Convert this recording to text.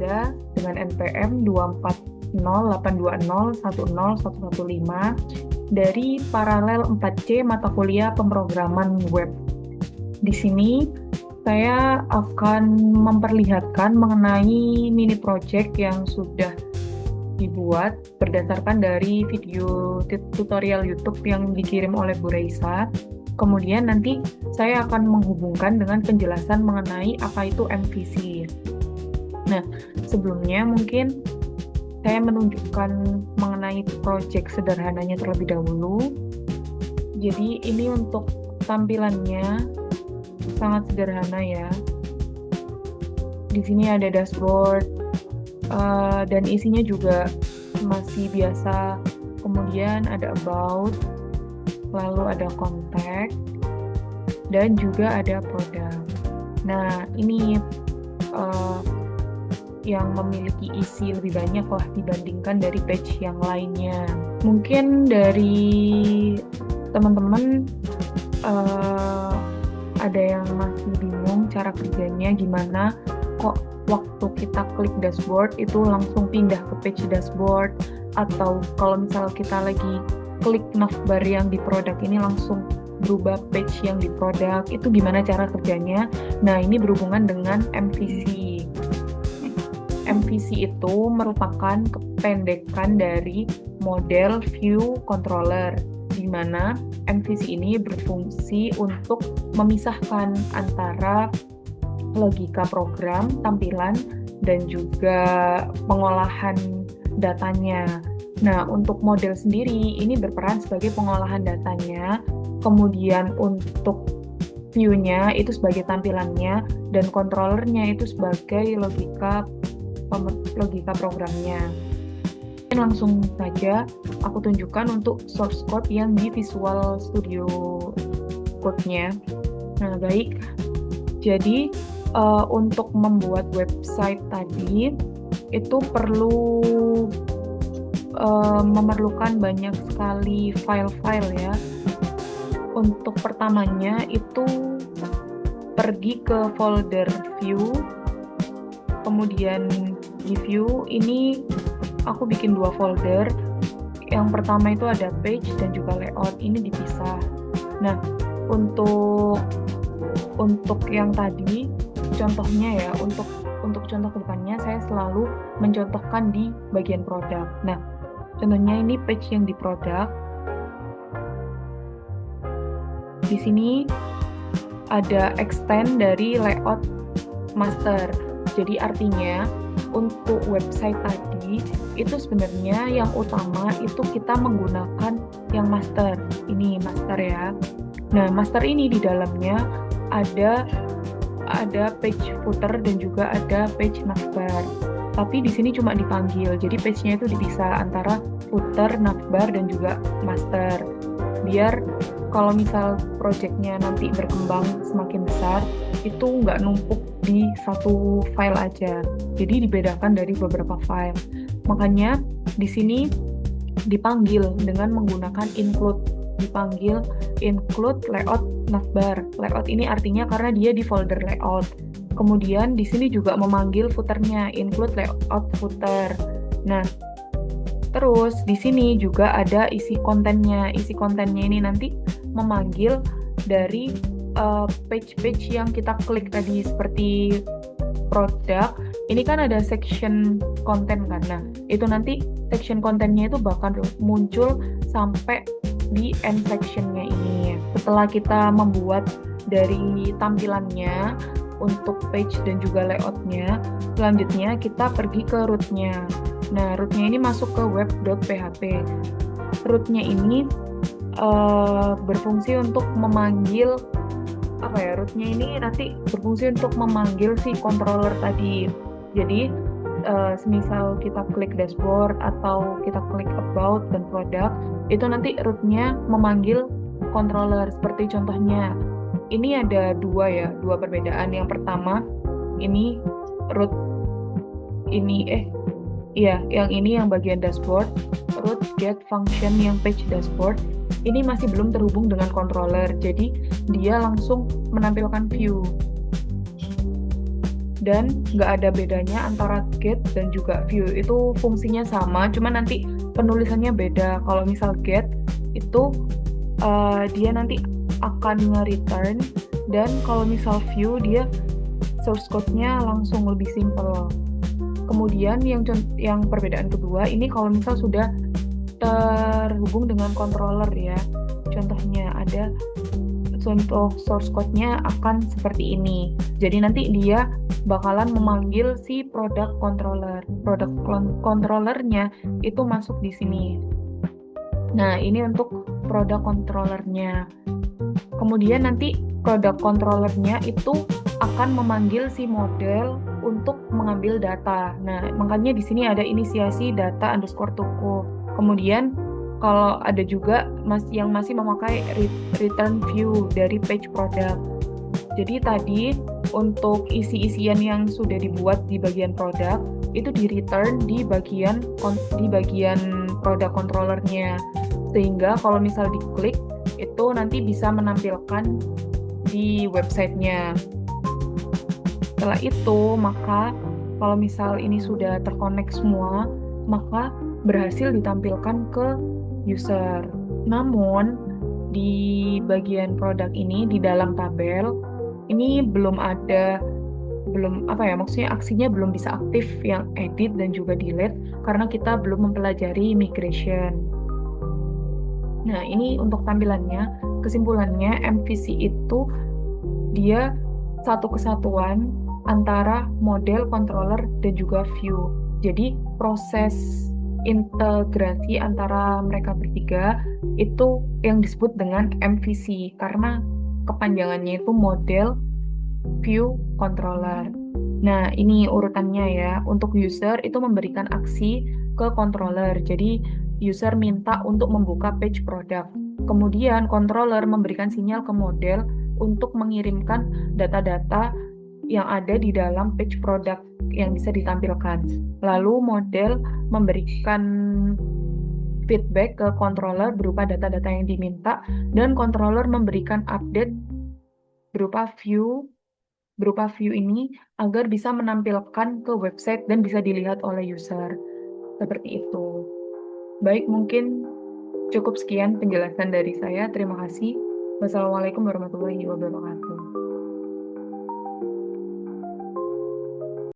Reza dengan NPM 24082010115 dari Paralel 4C mata kuliah pemrograman web. Di sini saya akan memperlihatkan mengenai mini project yang sudah dibuat berdasarkan dari video tutorial YouTube yang dikirim oleh Bu Reisa. Kemudian nanti saya akan menghubungkan dengan penjelasan mengenai apa itu MVC. Nah, sebelumnya mungkin saya menunjukkan mengenai project sederhananya terlebih dahulu. Jadi ini untuk tampilannya sangat sederhana ya. Di sini ada dashboard dan isinya juga masih biasa. Kemudian ada about, lalu ada contact, dan juga ada produk. Nah, ini yang memiliki isi lebih banyak lah dibandingkan dari page yang lainnya. Mungkin dari teman-teman ada yang masih bingung cara kerjanya gimana, kok waktu kita klik dashboard itu langsung pindah ke page dashboard, atau kalau misal kita lagi klik navbar yang di produk ini langsung berubah page yang di produk, itu gimana cara kerjanya? Nah, ini berhubungan dengan MVC. MVC itu merupakan kependekan dari model view controller, di mana MVC ini berfungsi untuk memisahkan antara logika program, tampilan, dan juga pengolahan datanya. Nah, untuk model sendiri ini berperan sebagai pengolahan datanya, kemudian untuk view-nya itu sebagai tampilannya, dan controllernya itu sebagai logika programnya. Langsung saja aku tunjukkan untuk source code yang di Visual Studio Code-nya. Nah, baik. Jadi, untuk membuat website tadi, itu perlu memerlukan banyak sekali file-file ya. Untuk pertamanya itu pergi ke folder view, kemudian di view ini aku bikin 2 folder. Yang pertama itu ada page dan juga layout, ini dipisah. Nah, untuk yang tadi contohnya ya, untuk contoh kedepannya saya selalu mencontohkan di bagian produk. Nah, contohnya ini page yang di produk. Di sini ada extend dari layout master. Jadi artinya untuk website tadi itu sebenarnya yang utama itu kita menggunakan yang master. Ini master ya. Nah, master ini di dalamnya ada page footer dan juga ada page navbar. Tapi di sini cuma dipanggil. Jadi page-nya itu dipisah antara footer, navbar, dan juga master. Biar kalau misal project-nya nanti berkembang semakin besar, itu nggak numpuk di satu file aja. Jadi dibedakan dari beberapa file. Makanya di sini dipanggil dengan menggunakan include. Dipanggil include layout navbar. Layout ini artinya karena dia di folder layout. Kemudian di sini juga memanggil footernya, include layout footer. Nah, terus di sini juga ada isi kontennya. Isi kontennya ini nanti memanggil dari page-page yang kita klik tadi, seperti produk. Ini kan ada section konten kan. Nah, itu nanti section kontennya itu bakal muncul sampai di end sectionnya ini. Setelah kita membuat dari tampilannya untuk page dan juga layoutnya, selanjutnya kita pergi ke root-nya. Nah, root-nya ini masuk ke web.php. Root-nya ini berfungsi untuk memanggil root-nya ini nanti berfungsi untuk memanggil si controller tadi. Jadi semisal kita klik dashboard atau kita klik about dan produk, itu nanti root-nya memanggil controller. Seperti contohnya ini ada dua perbedaan. Yang pertama ini root ini yang bagian dashboard, root get function yang page dashboard ini masih belum terhubung dengan controller, jadi dia langsung menampilkan view. dan nggak ada bedanya antara get dan juga view. Itu fungsinya sama, cuma nanti penulisannya beda. Kalau misal get itu dia nanti akan nge-return, dan kalau misal view dia source code-nya langsung lebih simple. Kemudian yang perbedaan kedua ini kalau misal sudah terhubung dengan controller ya. Contohnya ada contoh source code-nya akan seperti ini. Jadi nanti dia bakalan memanggil si product controller. Product controllernya itu masuk di sini. Nah, ini untuk product controllernya. Kemudian nanti product controllernya itu akan memanggil si model untuk mengambil data. Nah, makanya di sini ada inisiasi data underscore toko. Kemudian kalau ada juga yang masih memakai return view dari page product. Jadi tadi untuk isi-isian yang sudah dibuat di bagian produk itu di return di bagian product controllernya. Sehingga kalau misal diklik itu nanti bisa menampilkan di websitenya. Setelah itu, maka kalau misal ini sudah terkonek semua, maka berhasil ditampilkan ke user. Namun, di bagian produk ini, di dalam tabel, ini maksudnya aksinya belum bisa aktif yang edit dan juga delete, karena kita belum mempelajari migration. Nah, ini untuk tampilannya. Kesimpulannya, MVC itu dia satu kesatuan antara model, controller, dan juga view. Jadi, proses integrasi antara mereka bertiga itu yang disebut dengan MVC, karena kepanjangannya itu model, view, controller. Nah, ini urutannya ya. Untuk user itu memberikan aksi ke controller. Jadi, user minta untuk membuka page produk. Kemudian, controller memberikan sinyal ke model untuk mengirimkan data-data yang ada di dalam page produk yang bisa ditampilkan. Lalu, model memberikan feedback ke controller berupa data-data yang diminta, dan controller memberikan update berupa view ini agar bisa menampilkan ke website dan bisa dilihat oleh user. Seperti itu. Baik, mungkin cukup sekian penjelasan dari saya. Terima kasih. Wassalamualaikum warahmatullahi wabarakatuh.